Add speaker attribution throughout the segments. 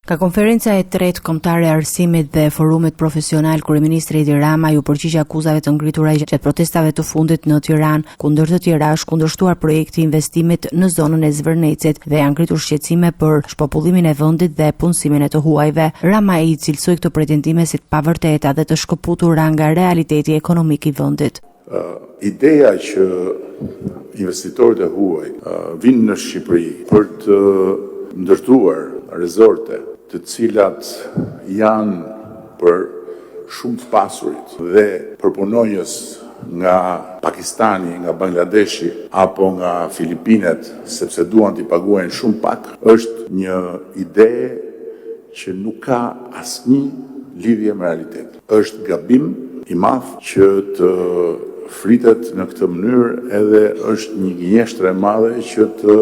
Speaker 1: Ka konferenca e tretë kombëtare e arsimit dhe forumit profesional, kryeministri Edi Rama ju përgjigj akuzave të ngritura gjatë protestave të fundit në Tiranë, kundër të tjera është kundërshtuar projekti i investimit në zonën e Zvërnecit dhe janë ngritur shqetësime për shpopullimin e vendit dhe punësimin e të huajve. Rama i cilësoi këto pretendime si të pavërteta dhe të shkëputura nga realiteti ekonomik i vendit.
Speaker 2: Ideja që investitorët e huaj vinë në Shqipëri për të ndërtuar rezorte të cilat janë për shumë të pasurit dhe për punonjës nga Pakistani, nga Bangladeshi apo nga Filipinet, sepse duan t'i paguajnë shumë pak, është një ide që nuk ka asnjë lidhje me realitet. Është gabim i madh që të flitet në këtë mënyrë, edhe është një gënjeshtër e madhe që të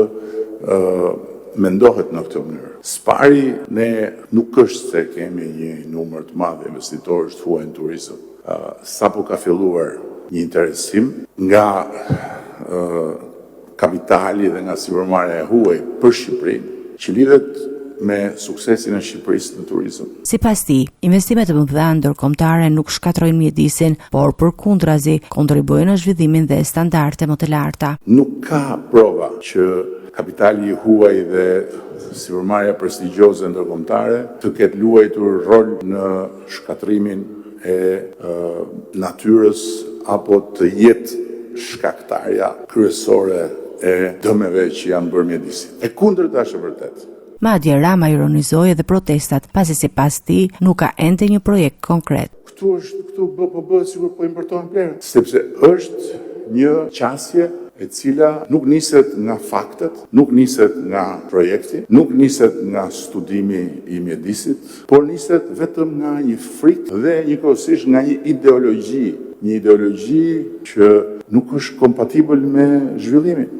Speaker 2: mendohet në këtë mënyrë. Spari, ne nuk është se kemi një numër të madh investitorësh të huaj në turizëm. Sapo ka filluar një interesim nga kapitali dhe nga sipërmarrja e huaj për Shqipërinë, që lidhet me suksesin e Shqipërisë në turizëm.
Speaker 1: Sipas tij, investimet e mëdha ndërkombëtare nuk shkatrojnë mjedisin, por përkundrazi kontribuojnë në zhvillimin dhe standarde më të larta.
Speaker 2: Nuk ka prova që kapitali i huaj dhe sipërmarrja prestigjioze ndërkombëtare të ketë luajtur rol në shkatrimin e natyrës apo të jetë shkaktarja kryesore e dëmeve që janë bërë mjedisit. E kundërta është e vërtetë.
Speaker 1: Madje Rama ironizoi edhe protestat, pasi sipas tij nuk ka ende një projekt konkret.
Speaker 2: Këtu bëhet sikur po importohen plerë, sepse është një qasje e cila nuk niset nga faktet, nuk niset nga projekti, nuk niset nga studimi i mjedisit, por niset vetëm nga një frikë dhe njëkohësisht nga një ideologji që nuk është kompatibël me zhvillimin.